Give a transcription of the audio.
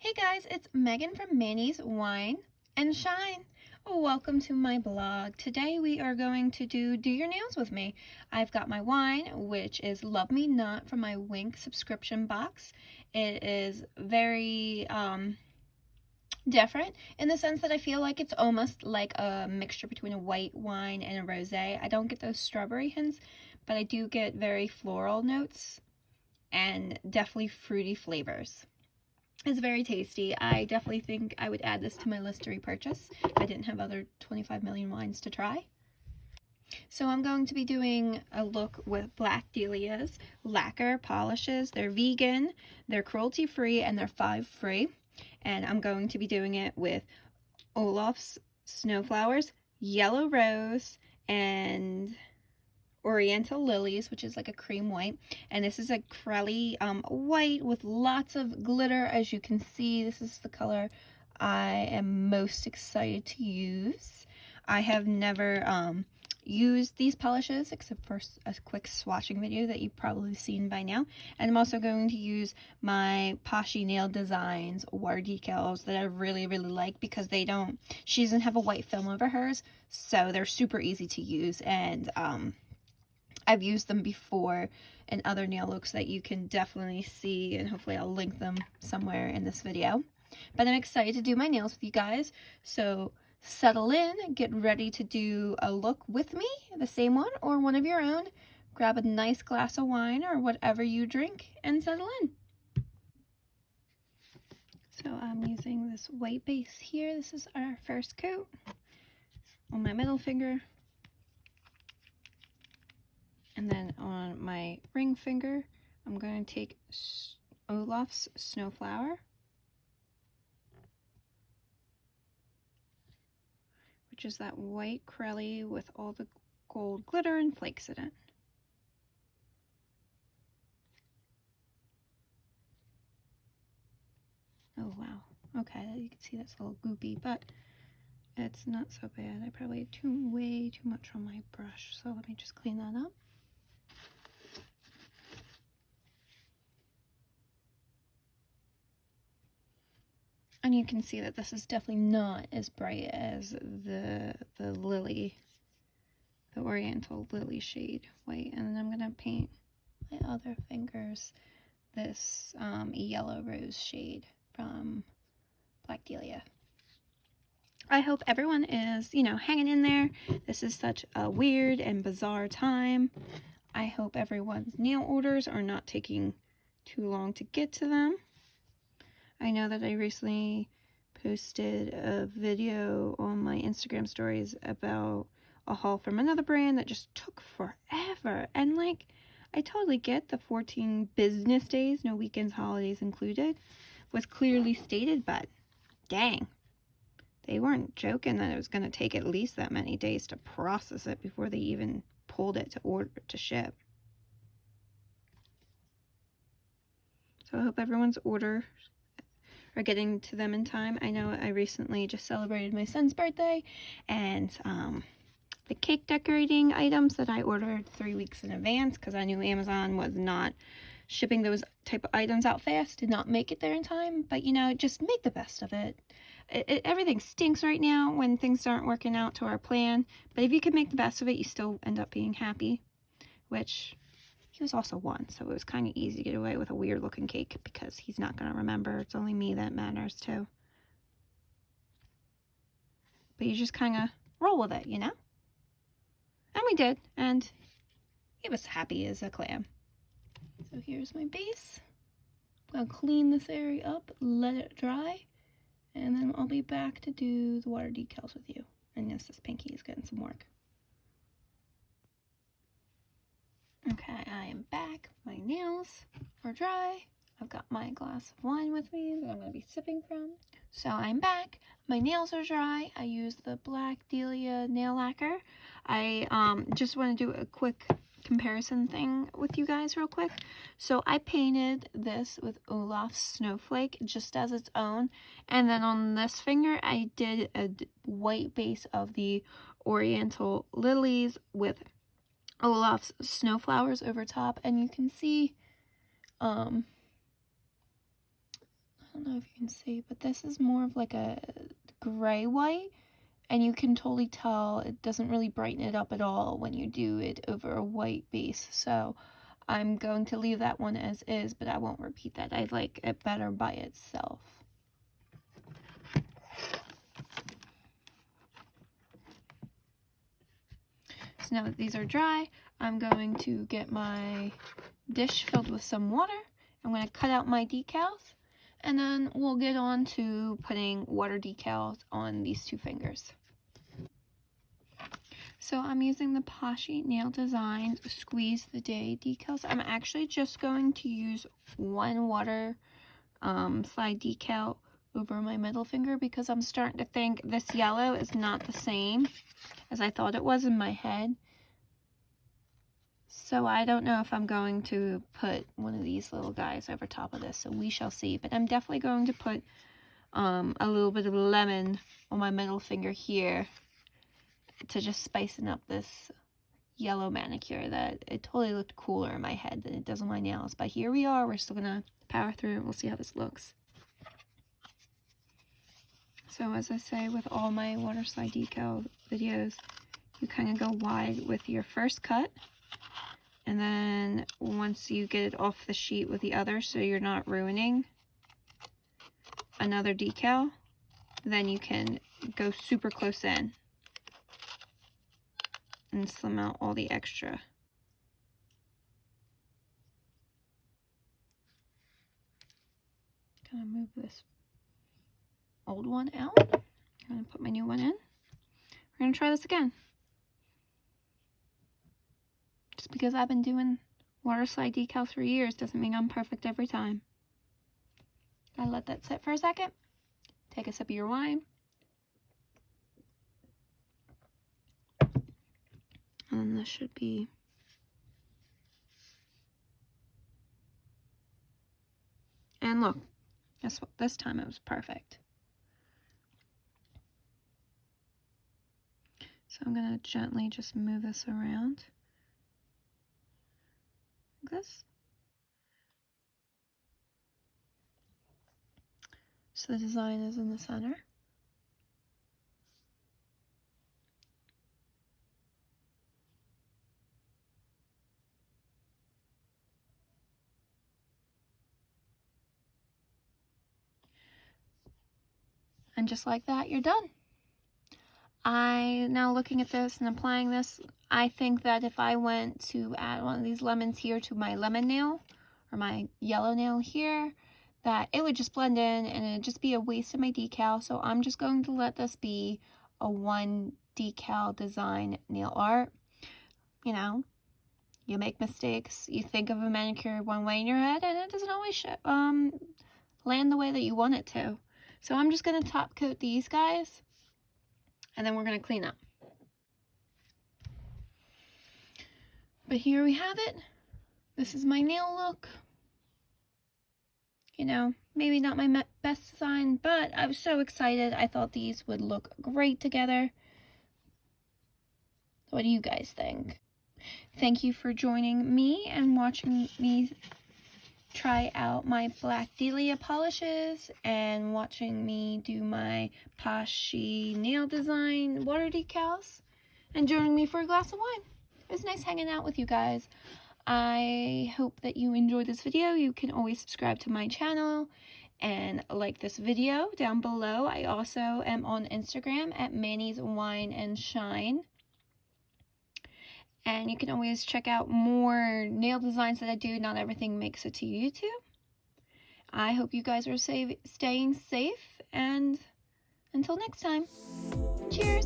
Hey guys, it's Megan from Manny's Wine and Shine. Welcome to my blog. Today we are going to do your nails with me. I've got my wine, which is Love Me Not from my Wink subscription box. It is very different in the sense that I feel like it's almost like a mixture between a white wine and a rosé. I don't get those strawberry hints, but I do get very floral notes and definitely fruity flavors. It's very tasty. I definitely think I would add this to my list to repurchase if I didn't have other 25 million wines to try. So I'm going to be doing a look with Black Dahlia's lacquer polishes. They're vegan, they're cruelty-free, and they're 5 free. And I'm going to be doing it with Olaf's Snowflowers, Yellow Rose, and Oriental Lillies, which is like a cream white, and this is a crelly white with lots of glitter. As you can see, this is the color I am most excited to use. I have never used these polishes except for a quick swatching video that you've probably seen by now, and I'm also going to use my Poshy Nail Designs water decals that I really like because she doesn't have a white film over hers, so they're super easy to use, and I've used them before in other nail looks that you can definitely see, and hopefully I'll link them somewhere in this video. But I'm excited to do my nails with you guys, so settle in, get ready to do a look with me, the same one or one of your own. Grab a nice glass of wine or whatever you drink and settle in. So I'm using this white base here. This is our first coat on my middle finger. And then on my ring finger, I'm going to take Olaf's Snowflower, which is that white crelly with all the gold glitter and flakes in it. Oh wow, okay, you can see that's a little goopy, but it's not so bad. I probably had way too much on my brush, so let me just clean that up. And you can see that this is definitely not as bright as the Lily, the Oriental Lily shade white. And then I'm going to paint my other fingers this Yellow Rose shade from Black Dahlia. I hope everyone is, hanging in there. This is such a weird and bizarre time. I hope everyone's nail orders are not taking too long to get to them. I know that I recently posted a video on my Instagram stories about a haul from another brand that just took forever. And like, I totally get the 14 business days, no weekends, holidays included, was clearly stated, but dang, they weren't joking that it was going to take at least that many days to process it before they even pulled it to ship. So I hope everyone's orders are getting to them in time. I know I recently just celebrated my son's birthday, and the cake decorating items that I ordered 3 weeks in advance because I knew Amazon was not shipping those type of items out fast, did not make it there in time. But just make the best of it. Everything stinks right now when things aren't working out to our plan, but if you can make the best of it, you still end up being happy, which he was also 1, so it was kind of easy to get away with a weird looking cake because he's not going to remember. It's only me that matters too. But you just kind of roll with it, And we did, and he was happy as a clam. So here's my base. I'm going to clean this area up, let it dry, and then I'll be back to do the water decals with you. And yes, this pinky is getting some work. Okay, I am back. My nails are dry. I've got my glass of wine with me that I'm going to be sipping from. So I'm back. My nails are dry. I used the Black Dahlia nail lacquer. I just want to do a quick comparison thing with you guys real quick. So I painted this with Olaf's Snowflake just as its own. And then on this finger, I did a white base of the Oriental Lillies with Olaf's Snowflowers over top, and you can see, I don't know know if you can see, but this is more of like a gray white, and you can totally tell it doesn't really brighten it up at all when you do it over a white base. So I'm going to leave that one as is, but I won't repeat that. I like it better by itself. So now that these are dry, I'm going to get my dish filled with some water. I'm going to cut out my decals, and then we'll get on to putting water decals on these two fingers. So I'm using the Poshy Nail Designs Squeeze the Day decals. I'm actually just going to use one water slide decal over my middle finger because I'm starting to think this yellow is not the same as I thought it was in my head. So I don't know if I'm going to put one of these little guys over top of this, so we shall see. But I'm definitely going to put a little bit of lemon on my middle finger here to just spicing up this yellow manicure that it totally looked cooler in my head than it does on my nails. But here we are, we're still gonna power through it. We'll see how this looks. So as I say with all my water slide decal videos, you kind of go wide with your first cut, and then once you get it off the sheet with the other so you're not ruining another decal, then you can go super close in and slim out all the extra. Gonna move this old one out. I'm gonna put my new one in. We're gonna try this again. Just because I've been doing water slide decals for years doesn't mean I'm perfect every time. Gotta let that sit for a second. Take a sip of your wine. And then this should be and look, guess what? This time it was perfect. So I'm gonna gently just move this around like this. So the design is in the center. And just like that, you're done. Now looking at this and applying this, I think that if I went to add one of these lemons here to my lemon nail, or my yellow nail here, that it would just blend in and it'd just be a waste of my decal. So I'm just going to let this be a one decal design nail art. You know, you make mistakes, you think of a manicure one way in your head, and it doesn't always land the way that you want it to. So I'm just going to top coat these guys, and then we're going to clean up. But here we have it. This is my nail look. You know, maybe not my best design, but I was so excited. I thought these would look great together. What do you guys think? Thank you for joining me and watching me try out my Black Dahlia polishes and watching me do my Poshy Nail Design water decals and joining me for a glass of wine. It was nice hanging out with you guys. I hope that you enjoyed this video. You can always subscribe to my channel and like this video down below. I also am on Instagram at Manny's Wine and Shine. And you can always check out more nail designs that I do. Not everything makes it to YouTube. I hope you guys are staying safe, and until next time, cheers!